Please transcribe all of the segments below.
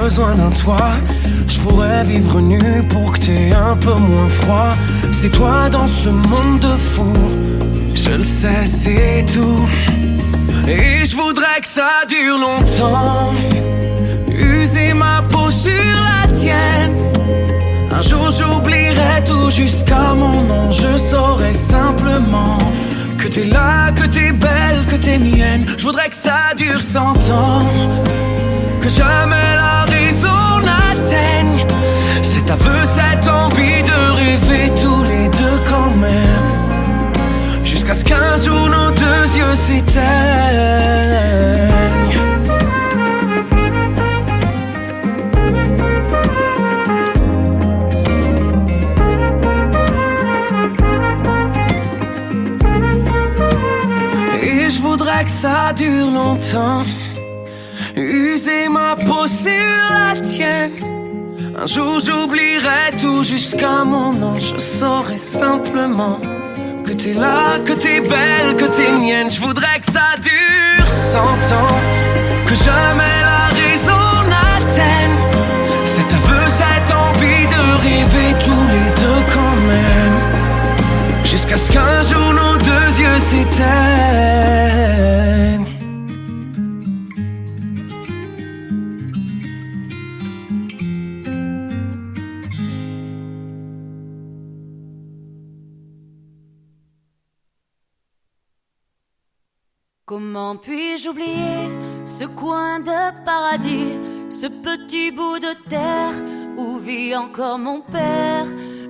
besoin d'un toit. Je pourrais vivre nu pour que t'aies un peu moins froid. C'est toi dans ce monde de fous, je le sais, c'est tout. Et je voudrais que ça dure longtemps, user ma peau sur la tienne. Un jour j'oublierai tout jusqu'à mon nom. Je saurai simplement que t'es là, que t'es belle, que t'es mienne. Je voudrais que ça dure 100 ans, que jamais la raison n'atteigne cet aveu, cette envie de rêver tous les deux quand même, jusqu'à ce qu'un jour nos deux yeux s'éteignent. Et je voudrais que ça dure longtemps, user ma peau sur la tienne. Un jour j'oublierai tout jusqu'à mon nom. Je saurai simplement que t'es là, que t'es belle, que t'es mienne. Je voudrais que ça dure 100 ans, que jamais la raison n'atteigne cet aveu, cette envie de rêver tous les deux quand même, jusqu'à ce qu'un jour nos deux yeux s'éteignent. Comment puis-je oublier ce coin de paradis, ce petit bout de terre où vit encore mon père?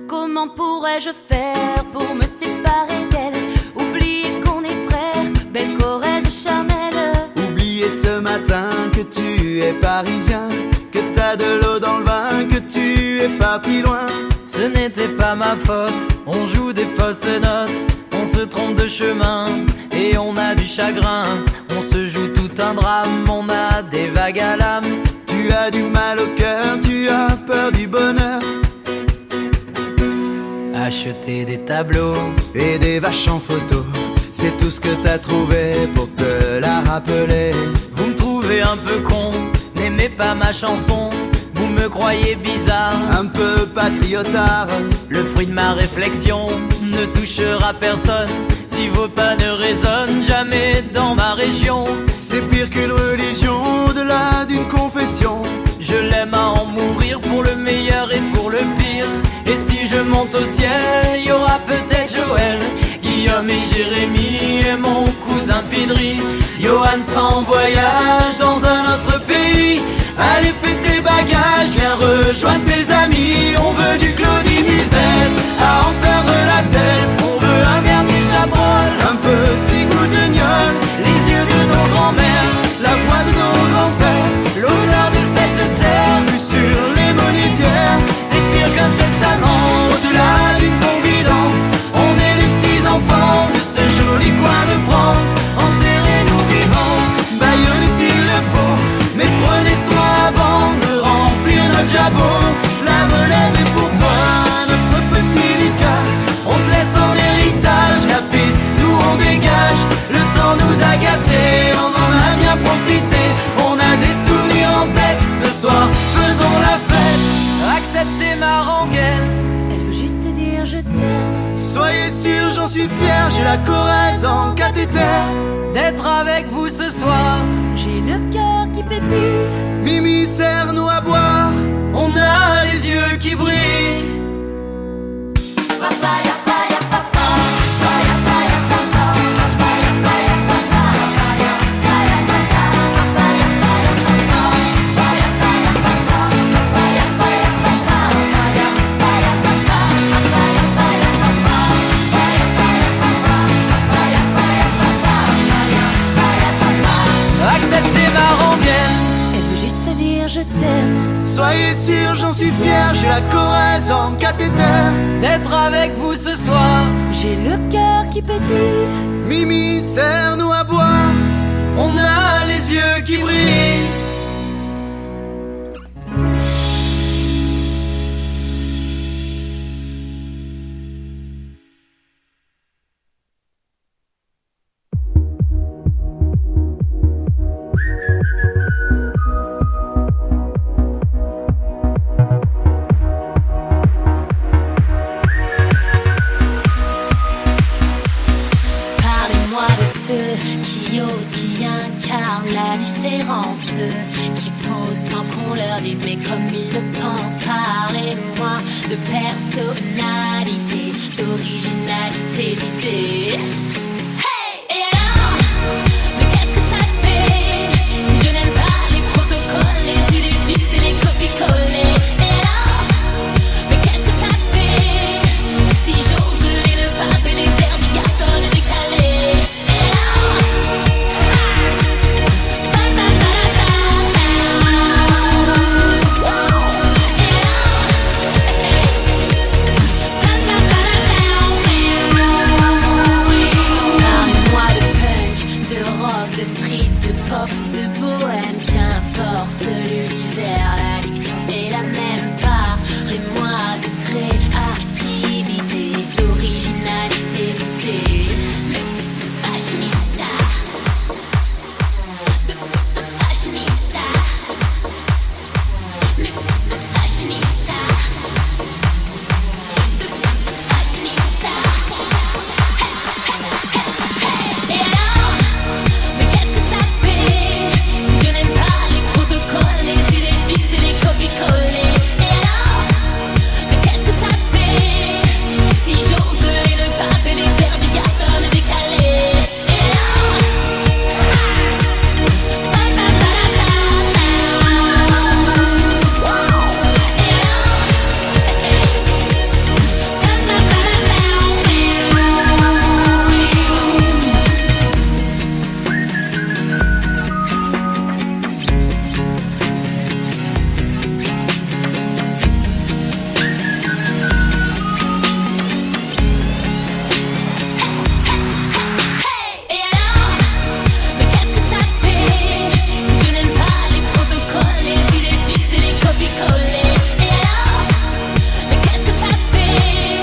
Comment pourrais-je faire pour me séparer d'elle? Oublier qu'on est frères, belle Corrèze charnelle. Oublier ce matin que tu es parisien, que t'as de l'eau dans le vin, que tu es parti loin. Ce n'était pas ma faute, on joue des fausses notes, on se trompe de chemin et on a du chagrin. On se joue tout un drame, on a des vagues à l'âme. Tu as du mal au cœur, tu as peur du bonheur. Acheter des tableaux et des vaches en photo, c'est tout ce que t'as trouvé pour te la rappeler. Vous me trouvez un peu con, n'aimez pas ma chanson. Vous me croyez bizarre, un peu patriotard. Le fruit de ma réflexion ne touchera personne si vos pas ne résonnent jamais dans ma région. C'est pire qu'une religion, au-delà d'une confession. Je l'aime à en mourir pour le meilleur et pour le pire. Et si je monte au ciel, y aura peut-être Joël, Guillaume et Jérémy et mon cousin Pidri. Johan sera en voyage dans un autre pays. Allez fais tes bagages, viens rejoindre tes amis. On veut du Claudie Musette, à en perdre la tête. On veut un vernis Chabrol, un petit goût de gnôle, les yeux de nos grands-mères, la voix de nos grands-pères, l'odeur de cette terre, vue sur les monétières. C'est pire qu'un testament, au-delà d'une confidence. On est les petits enfants de ce joli coin de France. Enterrez-nous vivants, baillonnez s'il le faut, mais prenez soin avant de remplir notre jabot. La relève est pour toi, notre petit Lucas. On te laisse en héritage la piste, nous on dégage. Le temps nous a gâtés, on en a bien profité. On a des souvenirs en tête, ce soir faisons la fête. Acceptez ma rengaine, elle veut juste dire je t'aime. Soyez sûr, j'en suis fier, j'ai la Corrèze en cathéter. D'être avec vous ce soir, j'ai le cœur qui pétille. Mimi, serre-nous à boire, on a les yeux qui brillent. Papaya, papaya, papaya. acceptez ma rengaine. Elle veut juste dire je t'aime. Soyez sûr, j'en suis fier, j'ai la Corrèze en cathéter. D'être avec vous ce soir, j'ai le cœur qui pétille. Mimi, serre-nous à boire, on a les yeux qui brillent. grands, ceux qui posent sans qu'on leur dise, mais comme ils le pensent. Parlez-moi de personnalité, d'originalité, d'idée. Hey! Et alors, mais qu'est-ce que ça fait si je n'aime pas les protocoles, les idées fixes et les copies-collées? Et alors, mais qu'est-ce que ça fait si j'ose les le pape et les termes des garçons décalés? Et alors, parlez-moi de punk, de rock, de street, de pop, de bohème, qu'importe l'univers, l'addiction est la même. Parlez-moi de créativité, d'originalité, d'idée, de fashionista, de fashionista, de fashionista, de fashionista. Et alors, mais qu'est-ce que ça fait si je n'aime pas les protocoles, les idées fixes et les copies-collées? Et alors, mais qu'est-ce que ça fait si j'ose les le pape et les termes des garçons décalés? Et alors, et alors, mais qu'est-ce que ça fait si je n'aime pas les protocoles, les idées fixes et les copies-collées? Et alors, mais qu'est-ce que ça fait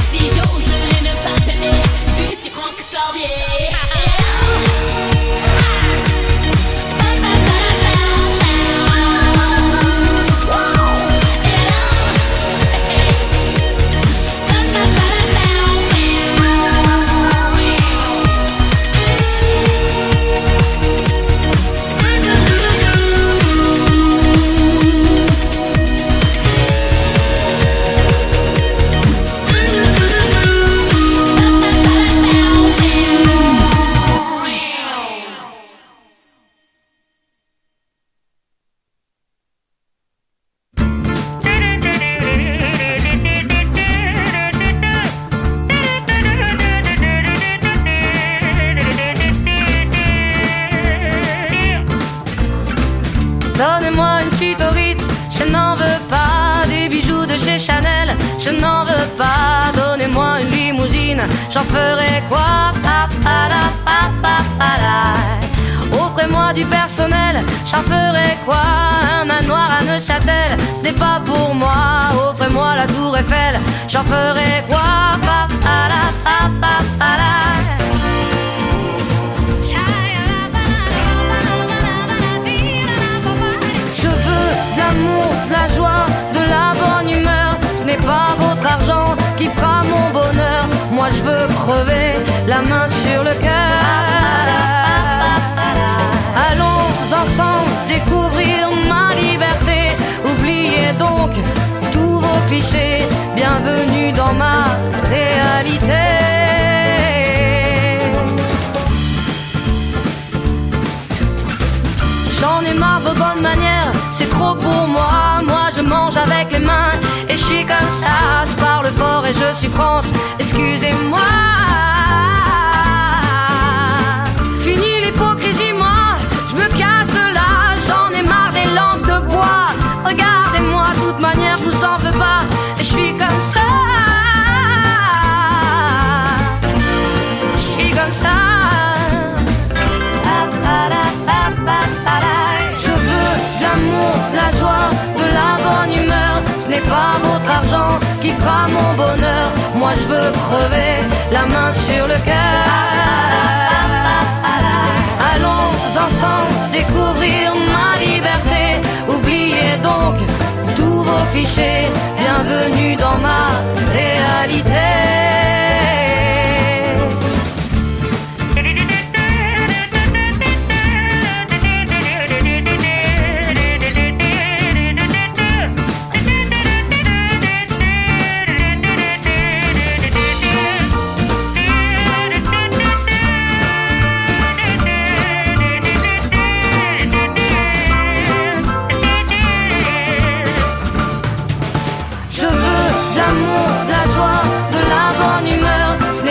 si j'ose les ne pas appeler Busti Franck Sorbier? Et Donnez-moi une suite au Ritz, je n'en veux pas. Des bijoux de chez Chanel, je n'en veux pas. Donnez-moi une limousine, j'en ferai quoi? Offrez-moi du personnel, j'en ferai quoi? Un manoir à Neuchâtel, ce n'est pas pour moi. Offrez-moi la tour Eiffel, j'en ferai quoi? Je veux de l'amour, de la joie, de la bonne humeur. Ce n'est pas votre argent qui fera mon bonheur. Moi je veux crever la main sur le cœur. Allons ensemble découvrir ma liberté. Oubliez donc tous vos clichés. Bienvenue dans ma réalité. J'en ai marre de vos bonnes manières, c'est trop pour moi. Moi je mange avec les mains et je suis comme ça. Je parle fort et je suis France, excusez-moi. Fini l'hypocrisie, moi je me casse de là. J'en ai marre des lampes de bois. Regardez-moi, de toute manière je vous en veux pas. Et je suis comme ça. Je suis comme ça. Je veux de l'amour, de la joie, de la bonne humeur. Ce n'est pas votre argent qui fera mon bonheur. Moi je veux crever la main sur le cœur. Allons ensemble découvrir ma liberté. Oubliez donc tous vos clichés. Bienvenue dans ma réalité.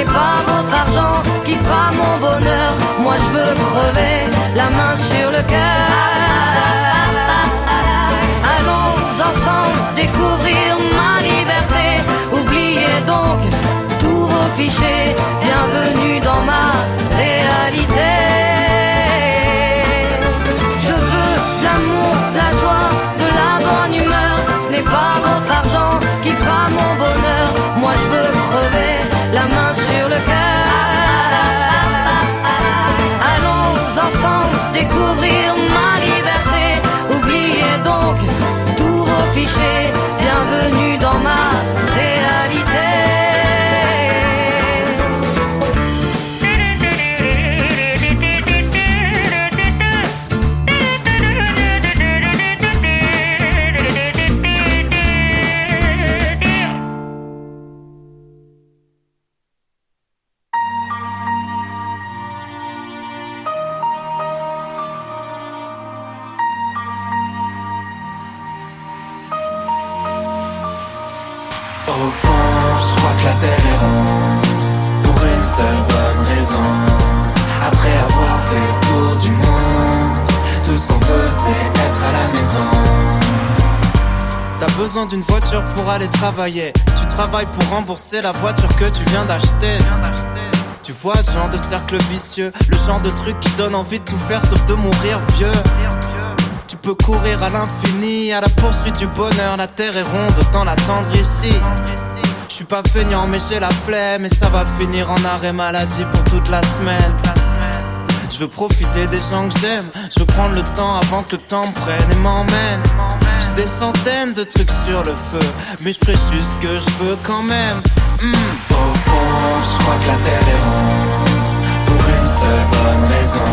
n'est pas votre argent qui fera mon bonheur. Moi je veux crever la main sur le cœur. Allons ensemble découvrir ma liberté. Oubliez donc tous vos clichés. Bienvenue dans ma réalité. Je veux de l'amour, de la joie, de la bonne humeur. Ce n'est pas votre argent qui fera mon bonheur. Moi je veux crever la main sur le cœur. Allons ensemble découvrir ma liberté. Oubliez donc tous vos clichés. Bienvenue dans ma réalité. Au fond, je crois que la terre est ronde, pour une seule bonne raison. Après avoir fait le tour du monde, tout ce qu'on veut c'est être à la maison. T'as besoin d'une voiture pour aller travailler. Tu travailles pour rembourser la voiture que tu viens d'acheter. Tu vois le genre de cercle vicieux, le genre de truc qui donne envie de tout faire sauf de mourir vieux. Tu peux courir à l'infini, à la poursuite du bonheur. La terre est ronde, autant l'attendre ici. Je suis pas feignant mais j'ai la flemme. Et ça va finir en arrêt maladie pour toute la semaine. Je veux profiter des gens que j'aime. Je veux prendre le temps avant que le temps me prenne et m'emmène. J'ai des centaines de trucs sur le feu, mais je ferai juste ce que je veux quand même. Au fond, je crois que la terre est ronde, pour une seule bonne raison.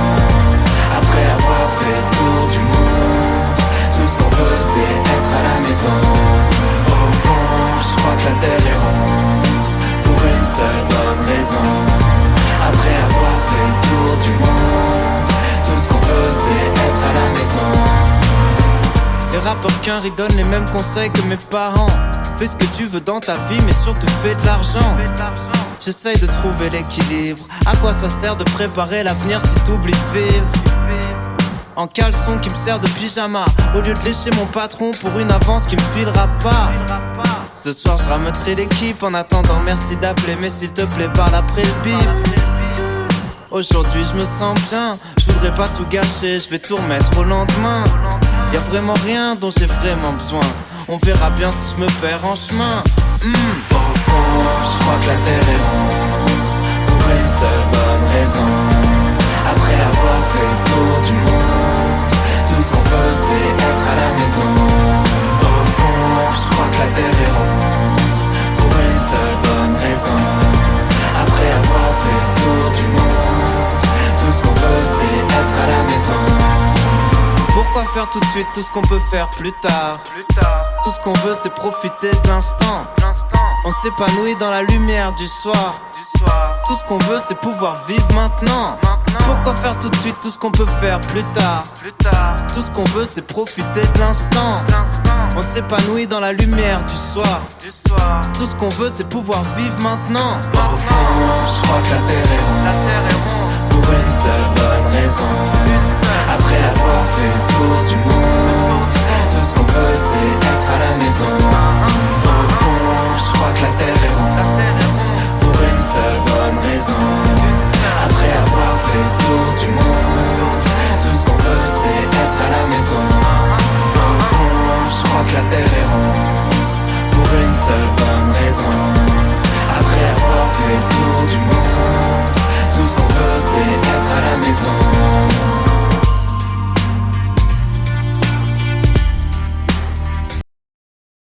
Après avoir fait le tour du monde, tout ce qu'on veut c'est être à la maison. Au fond, je crois que la terre est ronde, pour une seule bonne raison. Après avoir fait le tour du monde, tout ce qu'on veut c'est être à la maison. Les rappeurs qu'un donnent les mêmes conseils que mes parents. Fais ce que tu veux dans ta vie mais surtout fais de l'argent. J'essaye de trouver l'équilibre. À quoi ça sert de préparer l'avenir si t'oublies de vivre? En caleçon qui me sert de pyjama, au lieu de lécher mon patron pour une avance qui me filera pas. Ce soir je rameuterai l'équipe. En attendant merci d'appeler, mais s'il te plaît parle après le bip. Aujourd'hui je me sens bien, je voudrais pas tout gâcher, je vais tout remettre au lendemain. Y'a vraiment rien dont j'ai vraiment besoin. On verra bien si je me perds en chemin. Au fond, je crois que la terre est ronde, pour une seule bonne raison. Après avoir fait le tour du monde, tout ce qu'on veut c'est être à la maison. Au fond, je crois que la terre est ronde, pour une seule bonne raison. Après avoir fait le tour du monde, tout ce qu'on veut c'est être à la maison. Pourquoi faire tout de suite tout ce qu'on peut faire plus tard? Tout ce qu'on veut c'est profiter de l'instant. On s'épanouit dans la lumière du soir. Tout ce qu'on veut c'est pouvoir vivre maintenant. Pourquoi faire tout de suite tout ce qu'on peut faire plus tard? Tout ce qu'on veut c'est profiter de l'instant. On s'épanouit dans la lumière du soir. Tout ce qu'on veut c'est pouvoir vivre maintenant. Au fond, je crois que la terre est ronde, pour une seule bonne raison. Après avoir fait le tour du monde,